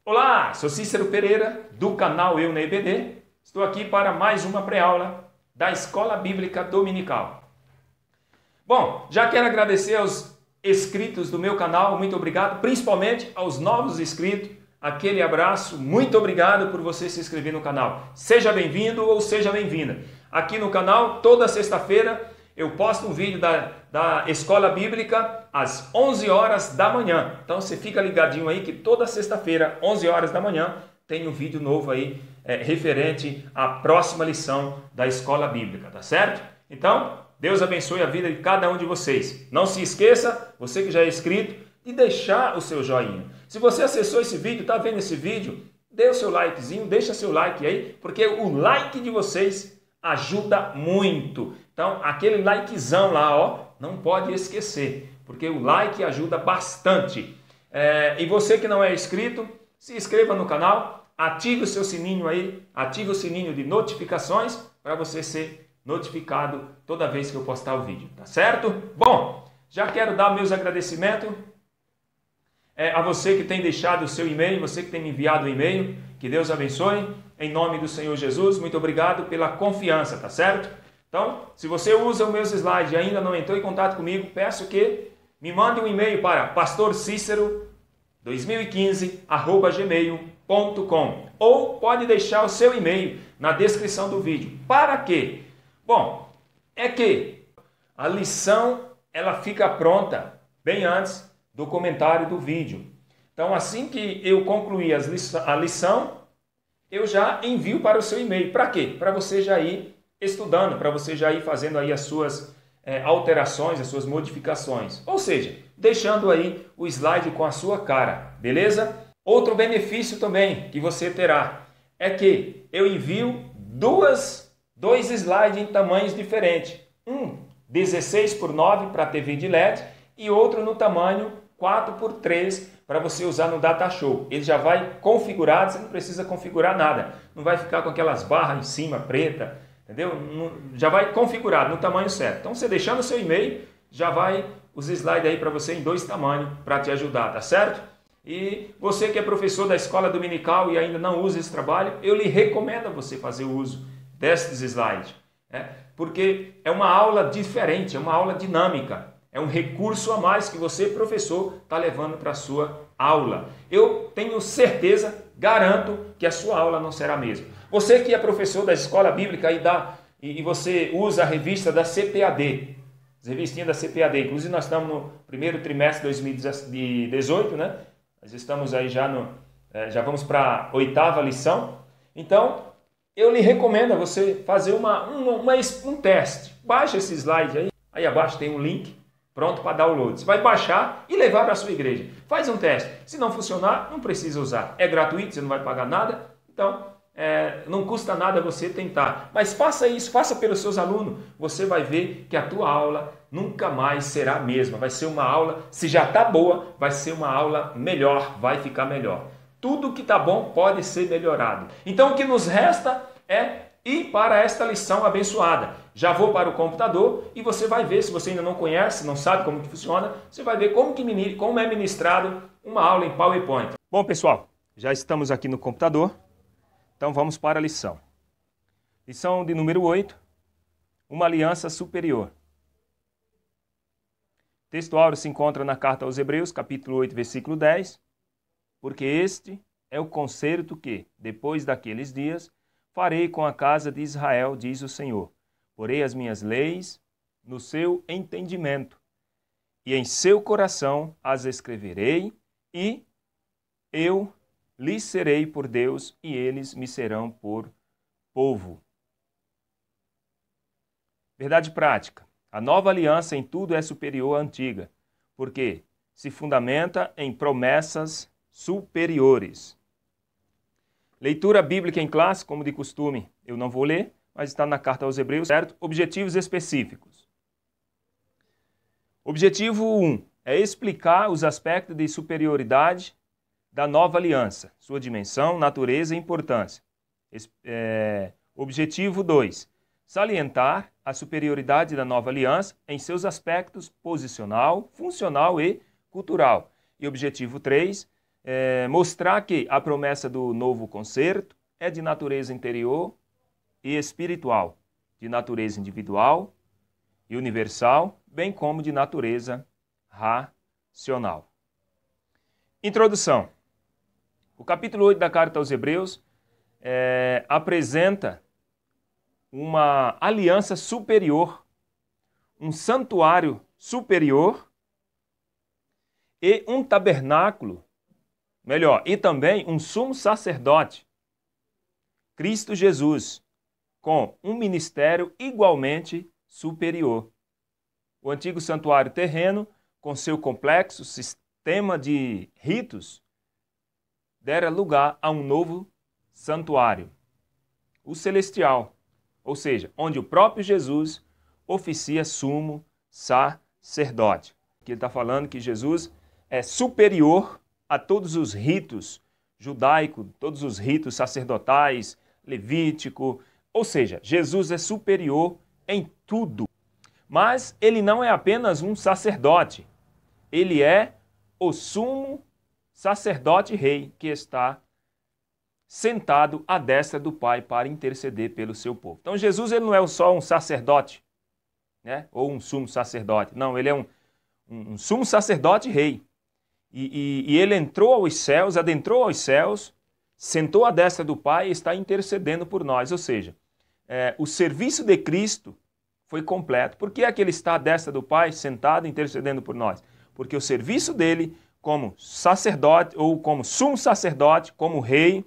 Olá, sou Cícero Pereira, do canal Eu na EBD. Estou aqui para mais uma pré-aula da Escola Bíblica Dominical. Bom, já quero agradecer aos inscritos do meu canal, muito obrigado, principalmente aos novos inscritos. Aquele abraço, muito obrigado por você se inscrever no canal. Seja bem-vindo ou seja bem-vinda. Aqui no canal, toda sexta-feira, eu posto um vídeo da Escola Bíblica às 11 horas da manhã. Então você fica ligadinho aí que toda sexta-feira, 11 horas da manhã, tem um vídeo novo aí referente à próxima lição da Escola Bíblica, tá certo? Então, Deus abençoe a vida de cada um de vocês. Não se esqueça, você que já é inscrito, de deixar o seu joinha. Se você acessou esse vídeo, está vendo esse vídeo, dê o seu likezinho, deixa seu like aí, porque o like de vocês ajuda muito. Então, aquele likezão lá, ó, não pode esquecer, porque o like ajuda bastante. E você que não é inscrito, se inscreva no canal, ative o seu sininho aí, ative o sininho de notificações para você ser notificado toda vez que eu postar o vídeo, tá certo? Bom, já quero dar meus agradecimentos a você que tem deixado o seu e-mail, você que tem me enviado o e-mail, que Deus abençoe, em nome do Senhor Jesus, muito obrigado pela confiança, tá certo? Então, se você usa os meus slides e ainda não entrou em contato comigo, peço que me mande um e-mail para pastorcicero2015@gmail.com ou pode deixar o seu e-mail na descrição do vídeo. Para quê? Bom, é que a lição ela fica pronta bem antes do comentário do vídeo. Então, assim que eu concluir a lição, eu já envio para o seu e-mail. Para quê? Para você já ir estudando, para você já ir fazendo aí as suas alterações, as suas modificações. Ou seja, deixando aí o slide com a sua cara, beleza? Outro benefício também que você terá é que eu envio dois slides em tamanhos diferentes. Um 16:9 para TV de LED e outro no tamanho 4:3 para você usar no Datashow. Ele já vai configurado, você não precisa configurar nada. Não vai ficar com aquelas barras em cima, preta, entendeu? Já vai configurado no tamanho certo. Então você deixando o seu e-mail, já vai os slides aí para você em dois tamanhos para te ajudar, tá certo? E você que é professor da escola dominical e ainda não usa esse trabalho, eu lhe recomendo a você fazer o uso desses slides, porque é uma aula diferente, é uma aula dinâmica. É um recurso a mais que você, professor, está levando para a sua aula. Eu tenho certeza, garanto, que a sua aula não será a mesma. Você que é professor da escola bíblica e você usa a revista da CPAD, as revistinhas da CPAD, inclusive nós estamos no primeiro trimestre de 2018, né? Nós estamos aí já vamos para a 8ª lição. Então, eu lhe recomendo a você fazer um teste. Baixa esse slide aí abaixo tem um link pronto para download. Você vai baixar e levar para a sua igreja. Faz um teste. Se não funcionar, não precisa usar. É gratuito, você não vai pagar nada. Então, não custa nada você tentar. Mas faça isso, faça pelos seus alunos. Você vai ver que a tua aula nunca mais será a mesma. Vai ser uma aula, se já está boa, vai ser uma aula melhor, vai ficar melhor. Tudo que está bom pode ser melhorado. Então, o que nos resta é ir para esta lição abençoada. Já vou para o computador e você vai ver, se você ainda não conhece, não sabe como que funciona, você vai ver como é ministrado uma aula em PowerPoint. Bom, pessoal, já estamos aqui no computador, então vamos para a lição. Lição de número 8, uma aliança superior. O texto áureo se encontra na carta aos Hebreus, capítulo 8, versículo 10, porque este é o concerto que, depois daqueles dias, farei com a casa de Israel, diz o Senhor. Porei as minhas leis no seu entendimento, e em seu coração as escreverei, e eu lhes serei por Deus, e eles me serão por povo. Verdade prática. A nova aliança em tudo é superior à antiga, porque se fundamenta em promessas superiores. Leitura bíblica em classe, como de costume, eu não vou ler, mas está na carta aos Hebreus, certo? Objetivos específicos. Objetivo 1 é explicar os aspectos de superioridade da nova aliança, sua dimensão, natureza e importância. Objetivo 2, salientar a superioridade da nova aliança em seus aspectos posicional, funcional e cultural. E objetivo 3, mostrar que a promessa do novo concerto é de natureza interior e espiritual, de natureza individual e universal, bem como de natureza racional. Introdução. O capítulo 8 da Carta aos Hebreus apresenta uma aliança superior, um santuário superior e um tabernáculo, e também um sumo sacerdote, Cristo Jesus, com um ministério igualmente superior. O antigo santuário terreno, com seu complexo sistema de ritos, dera lugar a um novo santuário, o celestial, ou seja, onde o próprio Jesus oficia sumo sacerdote. Aqui ele está falando que Jesus é superior a todos os ritos judaicos, todos os ritos sacerdotais, levítico, ou seja, Jesus é superior em tudo. Mas ele não é apenas um sacerdote, ele é o sumo sacerdote rei que está sentado à destra do Pai para interceder pelo seu povo. Então Jesus ele não é só um sacerdote, né? Ou um sumo sacerdote. Não, ele é um sumo sacerdote rei. E ele entrou aos céus, adentrou aos céus, sentou à destra do Pai e está intercedendo por nós. Ou seja, o serviço de Cristo foi completo. Por que é que ele está à destra do Pai, sentado, intercedendo por nós? Porque o serviço dele como sacerdote, ou como sumo sacerdote, como rei,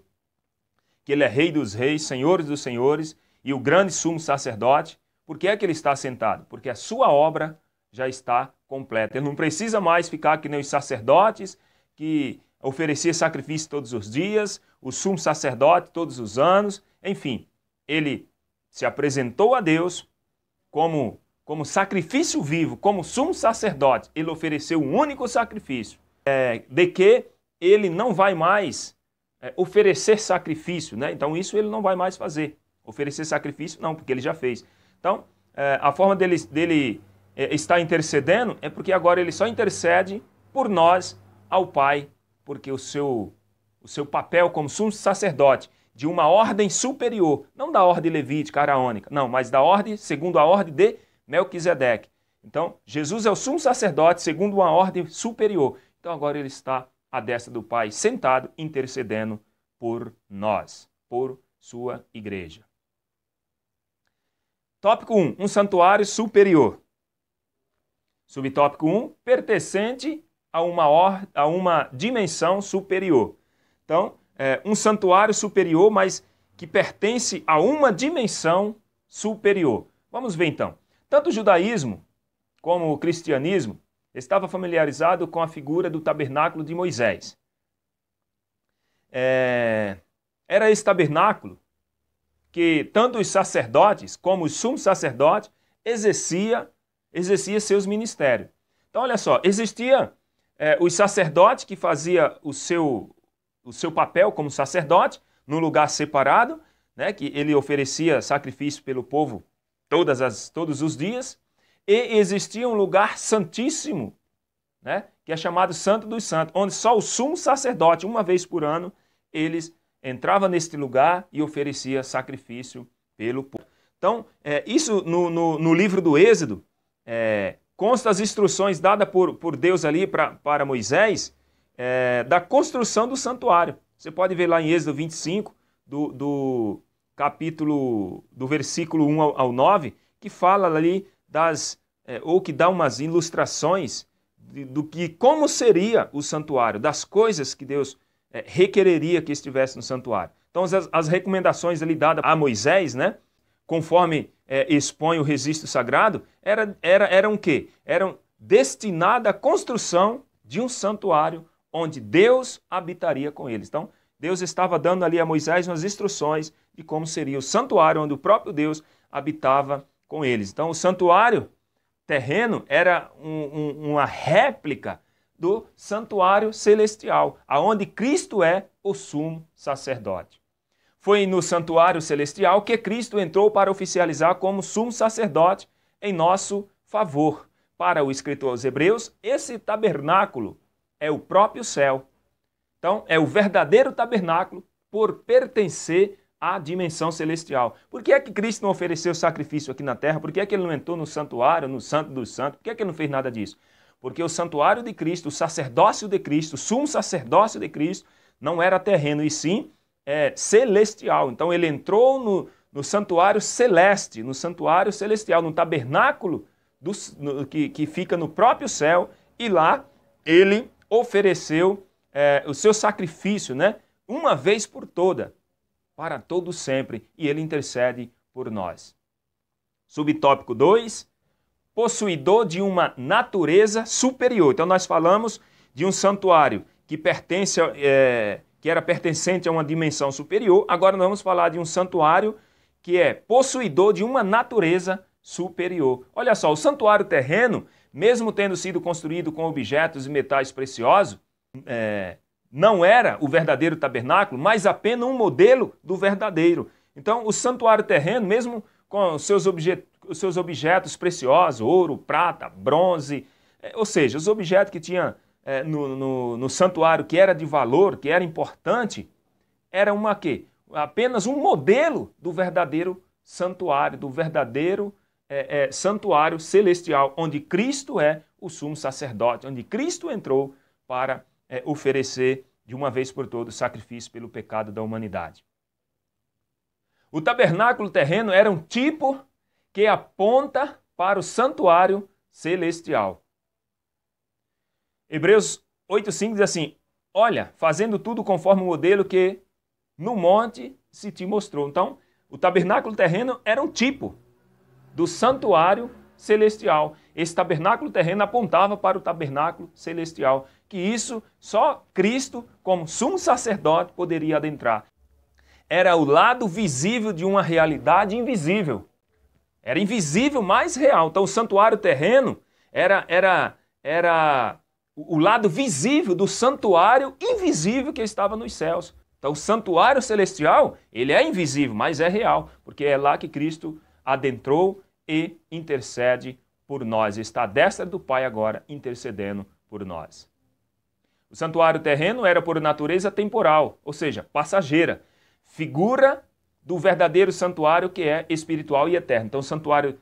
que ele é rei dos reis, senhores dos senhores, e o grande sumo sacerdote, por que é que ele está sentado? Porque a sua obra já está completa. Ele não precisa mais ficar que nem os sacerdotes, que oferecia sacrifício todos os dias, o sumo sacerdote todos os anos, enfim. Ele se apresentou a Deus como sacrifício vivo, como sumo sacerdote. Ele ofereceu um único sacrifício, de que ele não vai mais oferecer sacrifício, né? Então isso ele não vai mais fazer. Oferecer sacrifício não, porque ele já fez. Então, a forma dele estar intercedendo é porque agora ele só intercede por nós ao Pai, porque o seu papel como sumo sacerdote de uma ordem superior, não da ordem levítica, araônica, não, mas da ordem, segundo a ordem de Melquisedeque. Então, Jesus é o sumo sacerdote segundo uma ordem superior. Então agora ele está à destra do Pai, sentado, intercedendo por nós, por sua igreja. Tópico 1, um santuário superior. Subtópico 1, pertencente a uma dimensão superior. Então, um santuário superior, mas que pertence a uma dimensão superior. Vamos ver então. Tanto o judaísmo como o cristianismo estava familiarizado com a figura do tabernáculo de Moisés. Era esse tabernáculo que tanto os sacerdotes como os sumos sacerdotes exercia seus ministérios. Então, olha só, existia os sacerdotes que fazia o seu papel como sacerdote num lugar separado, né, que ele oferecia sacrifício pelo povo todos os dias, e existia um lugar santíssimo, né, que é chamado Santo dos Santos, onde só o sumo sacerdote, uma vez por ano, eles entrava neste lugar e oferecia sacrifício pelo povo. Então, isso no livro do Êxodo, consta as instruções dadas por Deus ali para Moisés, da construção do santuário. Você pode ver lá em Êxodo 25, do versículo 1 ao 9, que fala ali ou que dá umas ilustrações como seria o santuário, das coisas que Deus requereria que estivesse no santuário. Então as recomendações ali dadas a Moisés, né, conforme expõe o registro sagrado, eram o quê? Eram destinadas à construção de um santuário onde Deus habitaria com eles. Então, Deus estava dando ali a Moisés umas instruções de como seria o santuário onde o próprio Deus habitava com eles. Então, o santuário terreno era uma réplica do santuário celestial, aonde Cristo é o sumo sacerdote. Foi no santuário celestial que Cristo entrou para oficializar como sumo sacerdote em nosso favor. Para o escritor aos Hebreus, esse tabernáculo é o próprio céu. Então, é o verdadeiro tabernáculo por pertencer à dimensão celestial. Por que é que Cristo não ofereceu sacrifício aqui na terra? Por que é que ele não entrou no santuário, no santo dos santos? Por que é que ele não fez nada disso? Porque o santuário de Cristo, o sacerdócio de Cristo, o sumo sacerdócio de Cristo, não era terreno, e sim celestial. Então ele entrou no santuário celeste, no santuário celestial, no tabernáculo que fica no próprio céu, e lá ele ofereceu o seu sacrifício, né, uma vez por toda, para todo sempre, e ele intercede por nós. Subtópico 2, possuidor de uma natureza superior. Então nós falamos de um santuário que que era pertencente a uma dimensão superior. Agora nós vamos falar de um santuário que é possuidor de uma natureza superior. Olha só, o santuário terreno, mesmo tendo sido construído com objetos e metais preciosos, não era o verdadeiro tabernáculo, mas apenas um modelo do verdadeiro. Então o santuário terreno, mesmo com os seus objetos preciosos, ouro, prata, bronze, ou seja, os objetos que tinha no santuário que era de valor, que era importante, era apenas um modelo do verdadeiro santuário, do verdadeiro santuário celestial, onde Cristo é o sumo sacerdote, onde Cristo entrou para oferecer de uma vez por todas o sacrifício pelo pecado da humanidade. O tabernáculo terreno era um tipo que aponta para o santuário celestial. Hebreus 8,5 diz assim: olha, fazendo tudo conforme o modelo que no monte se te mostrou. Então, o tabernáculo terreno era um tipo do santuário celestial. Esse tabernáculo terreno apontava para o tabernáculo celestial, que isso só Cristo, como sumo sacerdote, poderia adentrar. Era o lado visível de uma realidade invisível. Era invisível, mas real. Então o santuário terreno era o lado visível do santuário invisível que estava nos céus. Então o santuário celestial, ele é invisível, mas é real, porque é lá que Cristo adentrou e intercede por nós. Está à destra do Pai agora, intercedendo por nós. O santuário terreno era por natureza temporal, ou seja, passageira, figura do verdadeiro santuário que é espiritual e eterno. Então o santuário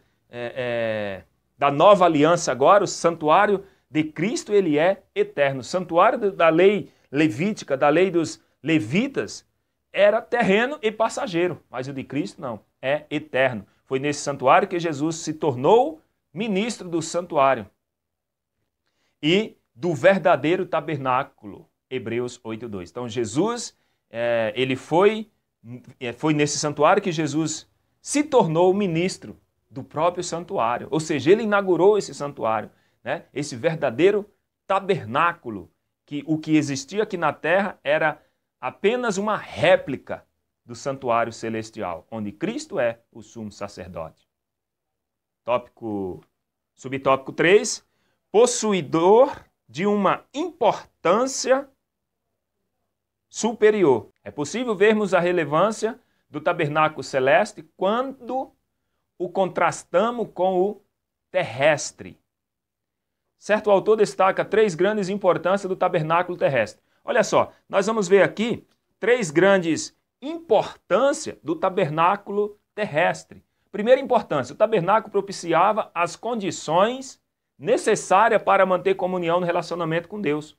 da nova aliança agora, o santuário de Cristo, ele é eterno. O santuário da lei levítica, da lei dos levitas, era terreno e passageiro, mas o de Cristo não, é eterno. Foi nesse santuário que Jesus se tornou ministro do santuário e do verdadeiro tabernáculo, Hebreus 8,2. Então Jesus, ele foi nesse santuário que Jesus se tornou ministro do próprio santuário, ou seja, ele inaugurou esse santuário, né? Esse verdadeiro tabernáculo, que o que existia aqui na terra era apenas uma réplica do santuário celestial, onde Cristo é o sumo sacerdote. Subtópico 3, possuidor de uma importância superior. É possível vermos a relevância do tabernáculo celeste quando o contrastamos com o terrestre. Certo autor destaca 3 grandes importâncias do tabernáculo terrestre. Olha só, nós vamos ver aqui 3 grandes importâncias do tabernáculo terrestre. Primeira importância, o tabernáculo propiciava as condições necessárias para manter comunhão no relacionamento com Deus.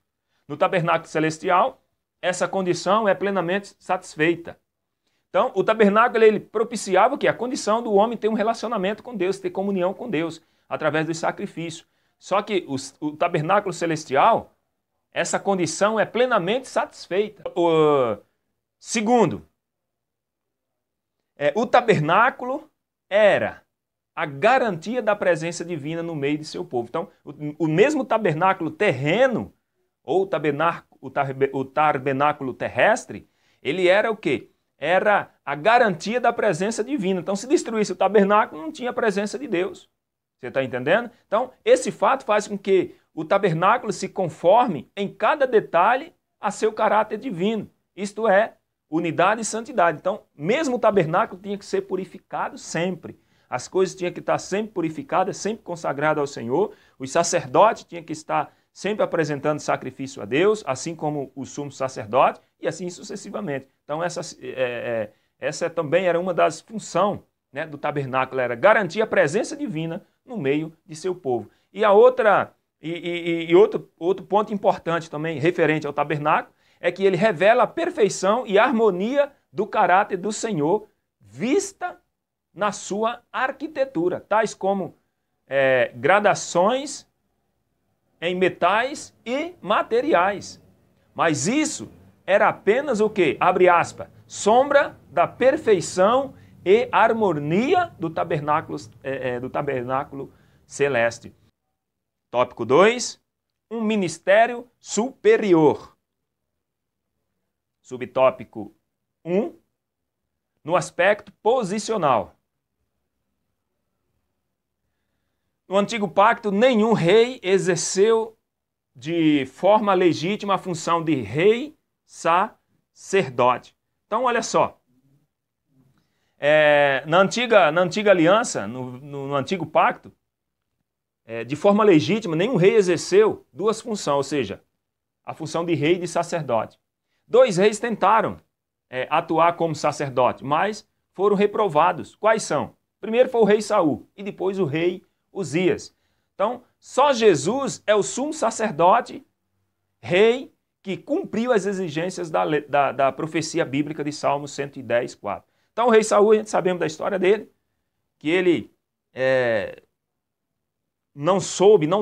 No tabernáculo celestial, essa condição é plenamente satisfeita. Então, o tabernáculo ele propiciava o quê? A condição do homem ter um relacionamento com Deus, ter comunhão com Deus, através do sacrifício. Só que o tabernáculo celestial, essa condição é plenamente satisfeita. Segundo, o tabernáculo era a garantia da presença divina no meio de seu povo. Então, o mesmo tabernáculo terreno, ou o tabernáculo terrestre, ele era o quê? Era a garantia da presença divina. Então, se destruísse o tabernáculo, não tinha a presença de Deus. Você está entendendo? Então, esse fato faz com que o tabernáculo se conforme em cada detalhe a seu caráter divino. Isto é, unidade e santidade. Então, mesmo o tabernáculo tinha que ser purificado sempre. As coisas tinham que estar sempre purificadas, sempre consagradas ao Senhor. Os sacerdotes tinham que estar sempre apresentando sacrifício a Deus, assim como o sumo sacerdote, e assim sucessivamente. Então essa também era uma das funções, né, do tabernáculo, era garantir a presença divina no meio de seu povo. E a outra, outro ponto importante também referente ao tabernáculo, é que ele revela a perfeição e a harmonia do caráter do Senhor, vista na sua arquitetura, tais como gradações em metais e materiais. Mas isso era apenas o quê? Abre aspas, sombra da perfeição e harmonia do tabernáculo celeste. Tópico 2, um ministério superior. Subtópico 1, no aspecto posicional. No Antigo Pacto, nenhum rei exerceu de forma legítima a função de rei sacerdote. Então, olha só. Na antiga aliança, no Antigo Pacto, de forma legítima, nenhum rei exerceu duas funções, ou seja, a função de rei e de sacerdote. 2 reis tentaram atuar como sacerdote, mas foram reprovados. Quais são? Primeiro foi o rei Saul e depois o rei Uzias. Então, só Jesus é o sumo sacerdote, rei, que cumpriu as exigências da profecia bíblica de Salmo 110, 4. Então, o rei Saul, a gente sabemos da história dele, que ele não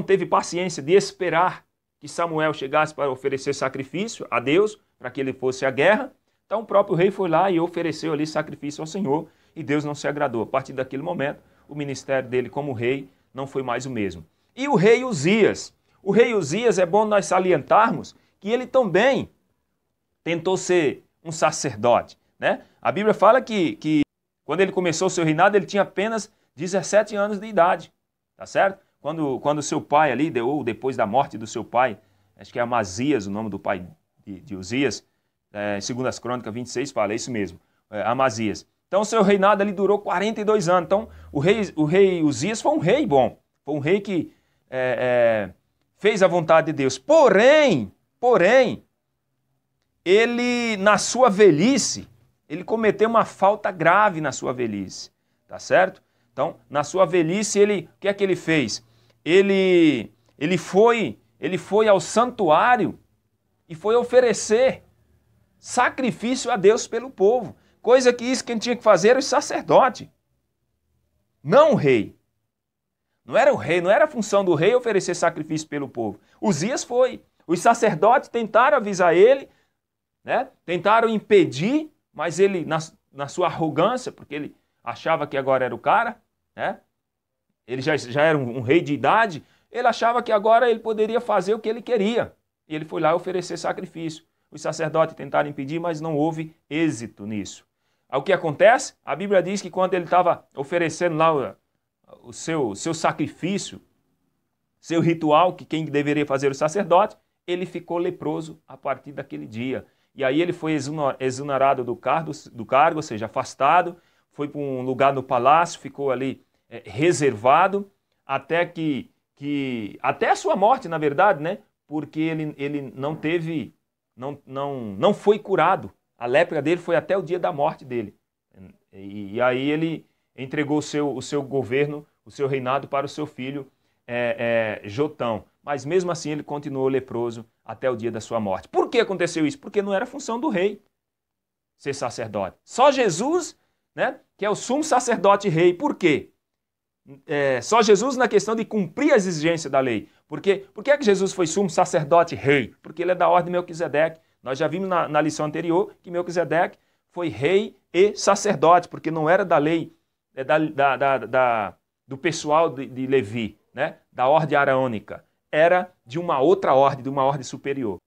teve paciência de esperar que Samuel chegasse para oferecer sacrifício a Deus, para que ele fosse à guerra. Então o próprio rei foi lá e ofereceu ali sacrifício ao Senhor, e Deus não se agradou. A partir daquele momento, o ministério dele como rei não foi mais o mesmo. E o rei Uzias? O rei Uzias, é bom nós salientarmos que ele também tentou ser um sacerdote, né? A Bíblia fala que quando ele começou o seu reinado, ele tinha apenas 17 anos de idade, tá certo? Quando seu pai ali, ou depois da morte do seu pai, acho que é Amazias, o nome do pai de Uzias, em 2 Crônicas 26 fala, é isso mesmo, Amazias. Então o seu reinado ali durou 42 anos. Então o rei Uzias foi um rei bom, foi um rei que fez a vontade de Deus. Porém, ele na sua velhice, ele cometeu uma falta grave na sua velhice, tá certo? Então, na sua velhice, o que é que ele fez? Ele foi ao santuário e foi oferecer sacrifício a Deus pelo povo. Coisa que quem tinha que fazer era o sacerdote, não o rei. Não era o rei, não era a função do rei oferecer sacrifício pelo povo. Uzias foi. Os sacerdotes tentaram avisar ele, né? Tentaram impedir, mas ele, na sua arrogância, porque ele achava que agora era o cara, né? Ele já era um rei de idade, ele achava que agora ele poderia fazer o que ele queria. E ele foi lá oferecer sacrifício. Os sacerdotes tentaram impedir, mas não houve êxito nisso. Aí, o que acontece? A Bíblia diz que quando ele estava oferecendo lá o seu sacrifício, seu ritual, que quem deveria fazer o sacerdote, ele ficou leproso a partir daquele dia. E aí ele foi exonerado do cargo, ou seja, afastado, foi para um lugar no palácio, ficou ali reservado, até até a sua morte, na verdade, né? Porque ele não foi curado. A lepra dele foi até o dia da morte dele. E aí ele entregou o seu governo, o seu reinado para o seu filho Jotão. Mas mesmo assim ele continuou leproso até o dia da sua morte. Por que aconteceu isso? Porque não era função do rei ser sacerdote. Só Jesus, né, que é o sumo sacerdote rei. Por quê? Só Jesus na questão de cumprir as exigências da lei. Por que é que Jesus foi sumo sacerdote rei? Porque ele é da ordem de Melquisedeque. Nós já vimos na lição anterior que Melquisedeque foi rei e sacerdote, porque não era da lei do pessoal de Levi, né? Da ordem araônica. Era de uma outra ordem, de uma ordem superior.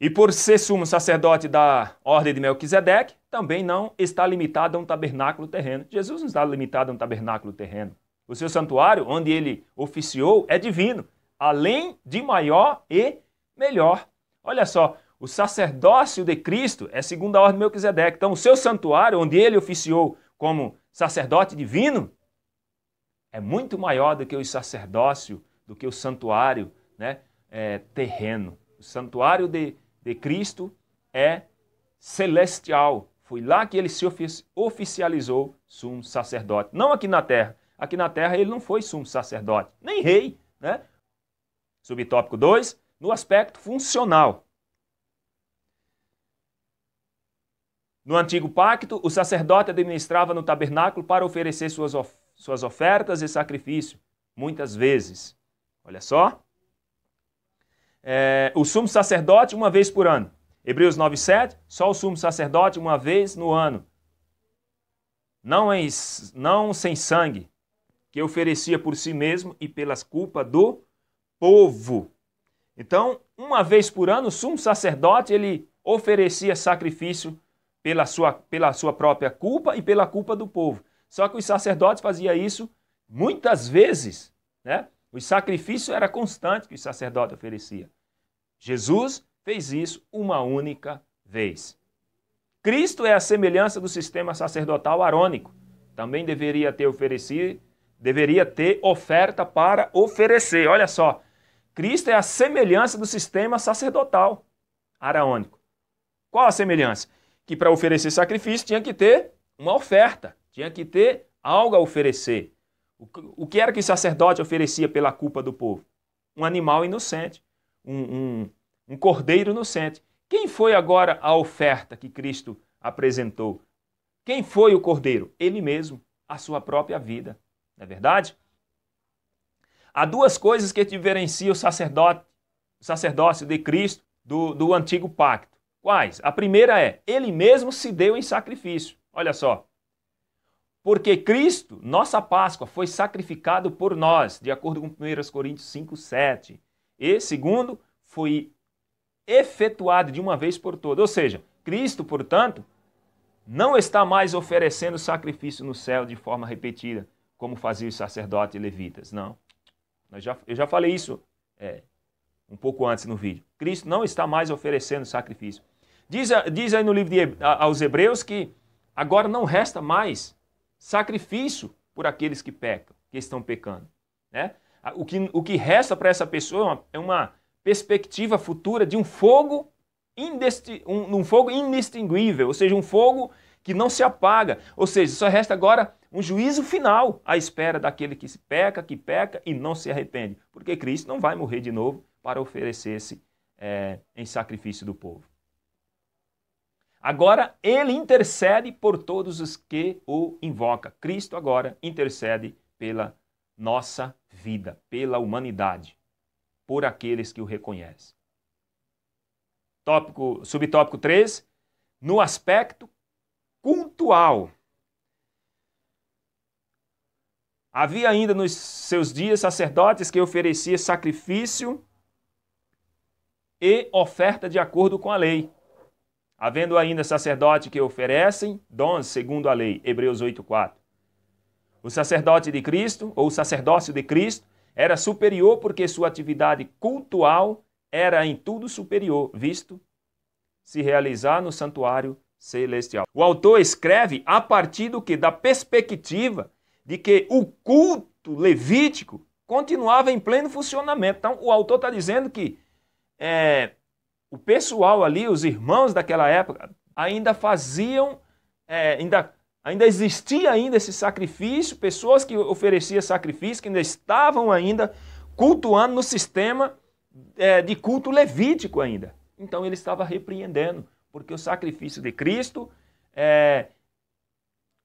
E por ser sumo sacerdote da ordem de Melquisedeque, também não está limitado a um tabernáculo terreno. Jesus não está limitado a um tabernáculo terreno. O seu santuário, onde ele oficiou, é divino, além de maior e melhor. Olha só, o sacerdócio de Cristo é segundo a ordem de Melquisedeque. Então, o seu santuário, onde ele oficiou como sacerdote divino, é muito maior do que o sacerdócio, do que o santuário, né, terreno. O santuário de Cristo é celestial. Foi lá que ele se oficializou sumo sacerdote. Não aqui na terra. Aqui na terra ele não foi sumo sacerdote, nem rei, né? Subtópico 2, no aspecto funcional. No antigo pacto, o sacerdote administrava no tabernáculo para oferecer suas ofertas e sacrifício, muitas vezes. Olha só. O sumo sacerdote uma vez por ano. Hebreus 9:7, só o sumo sacerdote uma vez no ano. Não sem sangue, que oferecia por si mesmo e pelas culpas do povo. Então, uma vez por ano, o sumo sacerdote ele oferecia sacrifício pela sua própria culpa e pela culpa do povo. Só que os sacerdotes faziam isso muitas vezes, né? O sacrifício era constante que o sacerdote oferecia. Jesus fez isso uma única vez. Cristo é a semelhança do sistema sacerdotal arônico. Também deveria ter oferta para oferecer. Olha só, Cristo é a semelhança do sistema sacerdotal arônico. Qual a semelhança? Que para oferecer sacrifício tinha que ter uma oferta, tinha que ter algo a oferecer. O que era que o sacerdote oferecia pela culpa do povo? Um animal inocente, um cordeiro inocente. Quem foi agora a oferta que Cristo apresentou? Quem foi o cordeiro? Ele mesmo, a sua própria vida. Não é verdade? Há duas coisas que diferenciam o sacerdócio de Cristo do antigo pacto. Quais? A primeira é, ele mesmo se deu em sacrifício. Olha só. Porque Cristo, nossa Páscoa, foi sacrificado por nós, de acordo com 1 Coríntios 5:7. E, segundo, foi efetuado de uma vez por todas. Ou seja, Cristo, portanto, não está mais oferecendo sacrifício no céu de forma repetida, como faziam os sacerdotes e levitas. Não. Eu já falei isso um pouco antes no vídeo. Cristo não está mais oferecendo sacrifício. Diz aí no livro aos Hebreus que agora não resta mais sacrifício por aqueles que pecam, que estão pecando. Né? O que resta para essa pessoa é uma perspectiva futura de um fogo inextinguível, ou seja, um fogo que não se apaga. Ou seja, só resta agora um juízo final à espera daquele que peca e não se arrepende. Porque Cristo não vai morrer de novo para oferecer-se em sacrifício do povo. Agora, ele intercede por todos os que o invocam. Cristo agora intercede pela nossa vida, pela humanidade, por aqueles que o reconhecem. Subtópico 3, no aspecto cultual. Havia ainda nos seus dias sacerdotes que ofereciam sacrifício e oferta de acordo com a lei. Havendo ainda sacerdotes que oferecem dons segundo a lei, Hebreus 8:4. O sacerdote de Cristo, ou o sacerdócio de Cristo, era superior porque sua atividade cultual era em tudo superior, visto se realizar no santuário celestial. O autor escreve a partir do que? Da perspectiva de que o culto levítico continuava em pleno funcionamento. Então, o autor está dizendo que o pessoal ali, os irmãos daquela época, ainda faziam, ainda existia ainda esse sacrifício, pessoas que ofereciam sacrifício, que ainda estavam ainda cultuando no sistema de culto levítico ainda. Então ele estava repreendendo, porque o sacrifício de Cristo,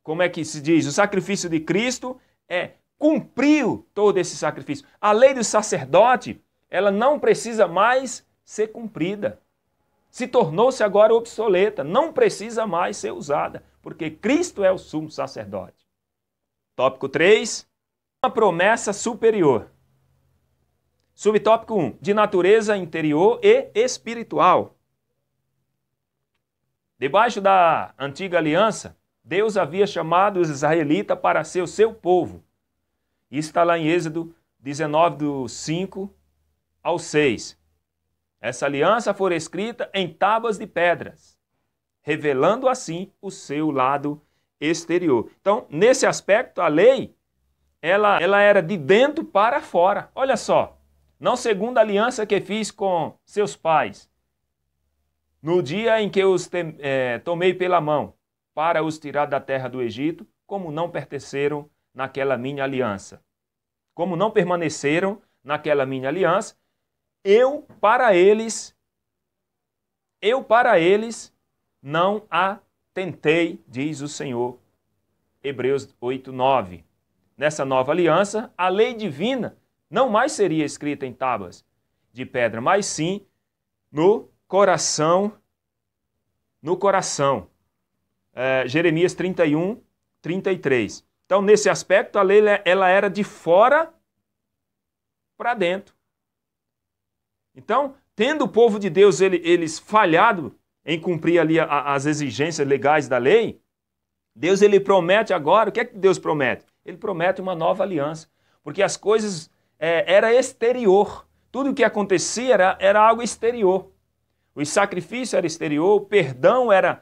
como é que se diz? O sacrifício de Cristo cumpriu todo esse sacrifício. A lei do sacerdote, ela não precisa mais ser cumprida. Se tornou-se agora obsoleta, não precisa mais ser usada, porque Cristo é o sumo sacerdote. Tópico 3, uma promessa superior. Subtópico 1, de natureza interior e espiritual. Debaixo da antiga aliança, Deus havia chamado os israelitas para ser o seu povo. Isso está lá em Êxodo 19, do 5 ao 6. Essa aliança foi escrita em tábuas de pedras, revelando assim o seu lado exterior. Então, nesse aspecto, a lei, ela era de dentro para fora. Olha só, não segundo a aliança que fiz com seus pais, no dia em que os tomei pela mão, para os tirar da terra do Egito, como não pertenceram naquela minha aliança. Como não permaneceram naquela minha aliança, eu para eles não atentei, diz o Senhor. Hebreus 8:9. Nessa nova aliança, a lei divina não mais seria escrita em tábuas de pedra, mas sim no coração. Jeremias 31:33. Então, nesse aspecto, a lei ela era de fora para dentro. Então, tendo o povo de Deus eles falhado em cumprir ali as exigências legais da lei, Deus ele promete agora, o que é que Deus promete? Ele promete uma nova aliança, porque as coisas era exterior, tudo o que acontecia era algo exterior. O sacrifício era exterior, o perdão era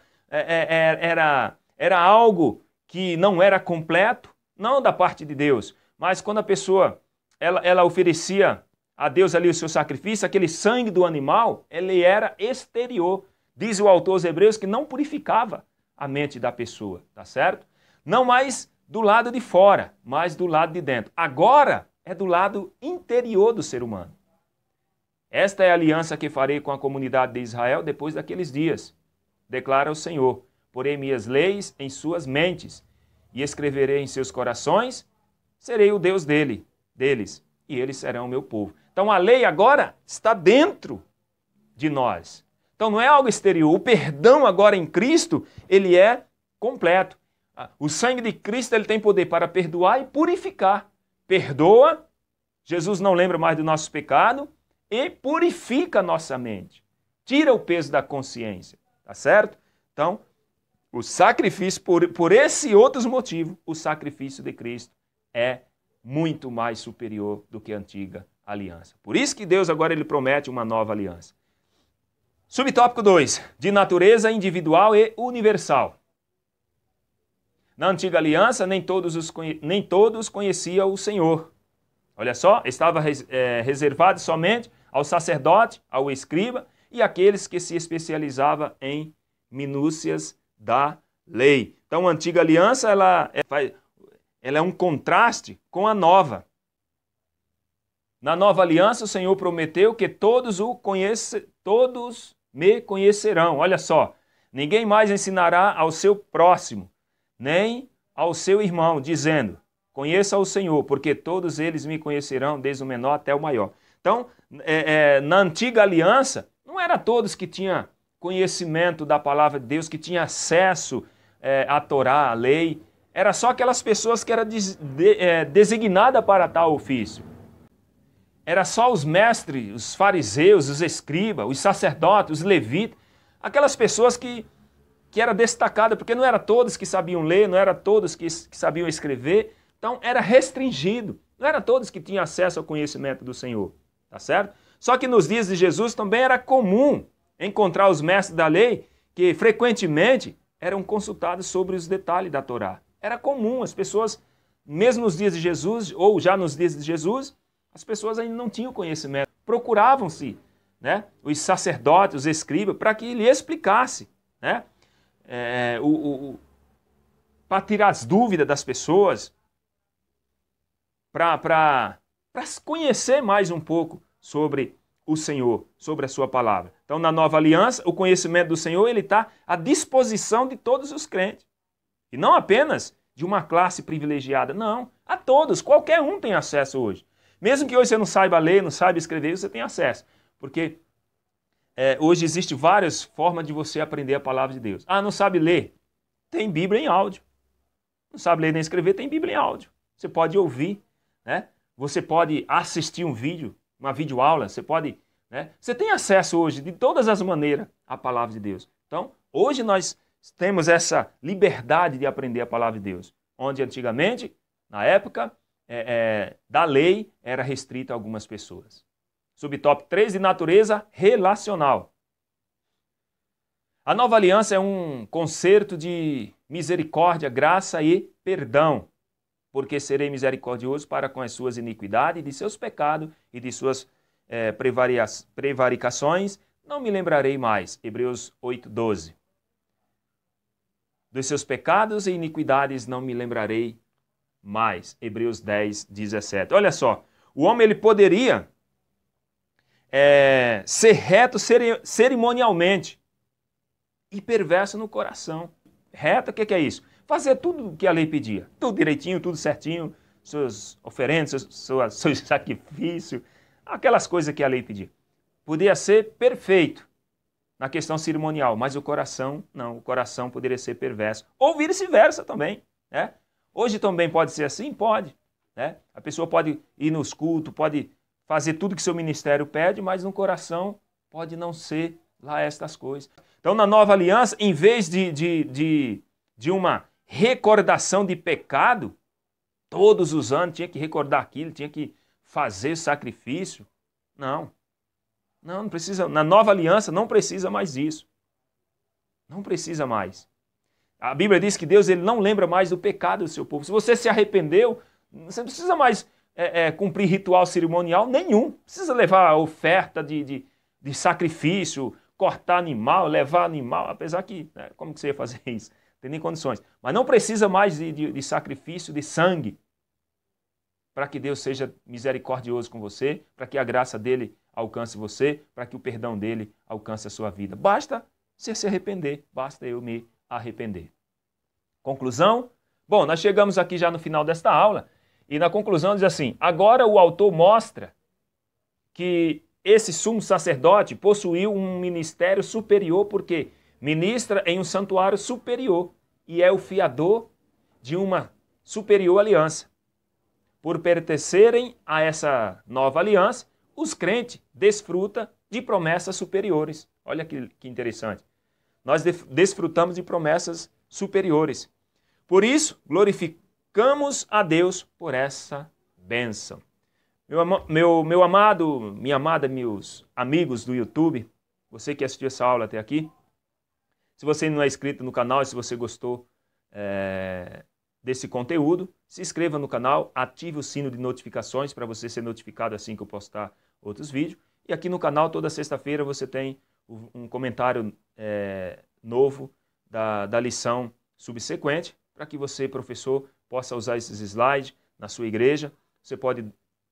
algo que não era completo, não da parte de Deus, mas quando a pessoa ela oferecia a Deus ali o seu sacrifício, aquele sangue do animal, ele era exterior. Diz o autor aos Hebreus que não purificava a mente da pessoa, tá certo? Não mais do lado de fora, mas do lado de dentro. Agora é do lado interior do ser humano. Esta é a aliança que farei com a comunidade de Israel depois daqueles dias, declara o Senhor. Porei minhas leis em suas mentes e escreverei em seus corações, serei o Deus deles, e eles serão o meu povo. Então a lei agora está dentro de nós. Então não é algo exterior. O perdão agora em Cristo, ele é completo. O sangue de Cristo ele tem poder para perdoar e purificar. Perdoa, Jesus não lembra mais do nosso pecado e purifica a nossa mente. Tira o peso da consciência, tá certo? Então, o sacrifício, por esse outro motivo, o sacrifício de Cristo é muito mais superior do que a antiga aliança. Por isso que Deus agora ele promete uma nova aliança. Subtópico 2, de natureza individual e universal. Na antiga aliança, nem todos conheciam o Senhor. Olha só, estava reservado somente ao sacerdote, ao escriba e aqueles que se especializavam em minúcias da lei. Então, a antiga aliança ela é um contraste com a nova. Na nova aliança, o Senhor prometeu que todos me conhecerão. Olha só, ninguém mais ensinará ao seu próximo, nem ao seu irmão, dizendo, conheça o Senhor, porque todos eles me conhecerão, desde o menor até o maior. Então, na antiga aliança, não era todos que tinham conhecimento da palavra de Deus, que tinham acesso à Torá, à lei. Era só aquelas pessoas que eram designadas para tal ofício. Era só os mestres, os fariseus, os escribas, os sacerdotes, os levitas, aquelas pessoas que eram destacadas, porque não eram todos que sabiam ler, não eram todos que sabiam escrever, então era restringido, não eram todos que tinham acesso ao conhecimento do Senhor, tá certo? Só que nos dias de Jesus também era comum encontrar os mestres da lei que frequentemente eram consultados sobre os detalhes da Torá. Era comum, as pessoas, mesmo nos dias de Jesus, ou já nos dias de Jesus, as pessoas ainda não tinham conhecimento. Procuravam-se, né, os sacerdotes, os escribas, para que ele explicasse, né, para tirar as dúvidas das pessoas, para conhecer mais um pouco sobre o Senhor, sobre a sua palavra. Então, na nova aliança, o conhecimento do Senhor ele está à disposição de todos os crentes. E não apenas de uma classe privilegiada, não. A todos, qualquer um tem acesso hoje. Mesmo que hoje você não saiba ler, não saiba escrever, você tem acesso. Porque hoje existem várias formas de você aprender a palavra de Deus. Ah, não sabe ler? Tem Bíblia em áudio. Não sabe ler nem escrever? Tem Bíblia em áudio. Você pode ouvir, né? Você pode assistir um vídeo, uma videoaula, você pode... né? Você tem acesso hoje, de todas as maneiras, à palavra de Deus. Então, hoje nós temos essa liberdade de aprender a palavra de Deus. Onde antigamente, na época... da lei era restrita a algumas pessoas. Subtópico 3, de natureza relacional. A nova aliança é um concerto de misericórdia, graça e perdão, porque serei misericordioso para com as suas iniquidades, de seus pecados e de suas prevaricações, não me lembrarei mais. Hebreus 8:12. Dos seus pecados e iniquidades não me lembrarei mais. Hebreus 10:17. Olha só, o homem ele poderia ser reto cerimonialmente e perverso no coração. Reto, o que é isso? Fazer tudo o que a lei pedia. Tudo direitinho, tudo certinho, suas oferendas, seus sacrifícios, aquelas coisas que a lei pedia. Podia ser perfeito na questão cerimonial, mas o coração, não. O coração poderia ser perverso. Ou vice-versa também, né? Hoje também pode ser assim? Pode. Né? A pessoa pode ir nos cultos, pode fazer tudo que seu ministério pede, mas no coração pode não ser lá estas coisas. Então, na nova aliança, em vez de uma recordação de pecado, todos os anos tinha que recordar aquilo, tinha que fazer sacrifício. Não. Não precisa. Na nova aliança não precisa mais disso. Não precisa mais. A Bíblia diz que Deus ele não lembra mais do pecado do seu povo. Se você se arrependeu, você não precisa mais cumprir ritual cerimonial nenhum. Não precisa levar a oferta de sacrifício, cortar animal, levar animal, apesar que, como que você ia fazer isso? Não tem nem condições. Mas não precisa mais de sacrifício, de sangue, para que Deus seja misericordioso com você, para que a graça dele alcance você, para que o perdão dele alcance a sua vida. Basta você se arrepender, basta eu me arrepender. Conclusão? Bom, nós chegamos aqui já no final desta aula, e na conclusão diz assim, agora o autor mostra que esse sumo sacerdote possuiu um ministério superior, porque ministra em um santuário superior, e é o fiador de uma superior aliança. Por pertencerem a essa nova aliança, os crentes desfrutam de promessas superiores. Olha que interessante. Nós desfrutamos de promessas superiores. Por isso, glorificamos a Deus por essa bênção. Meu amado, minha amada, meus amigos do YouTube, você que assistiu essa aula até aqui, se você não é inscrito no canal e se você gostou desse conteúdo, se inscreva no canal, ative o sino de notificações para você ser notificado assim que eu postar outros vídeos. E aqui no canal, toda sexta-feira, você tem um comentário novo da lição subsequente, para que você, professor, possa usar esses slides na sua igreja. Você pode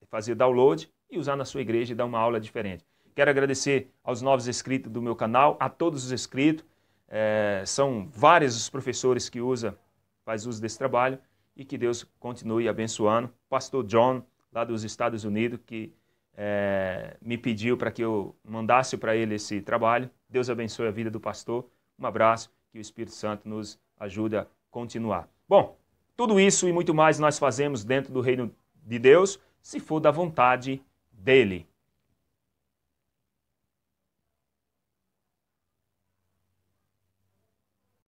fazer download e usar na sua igreja e dar uma aula diferente. Quero agradecer aos novos inscritos do meu canal, a todos os inscritos. São vários os professores que faz uso desse trabalho, e que Deus continue abençoando. Pastor John, lá dos Estados Unidos, que me pediu para que eu mandasse para ele esse trabalho. Deus abençoe a vida do pastor. Um abraço, que o Espírito Santo nos ajude a continuar. Bom, tudo isso e muito mais nós fazemos dentro do reino de Deus, se for da vontade dele.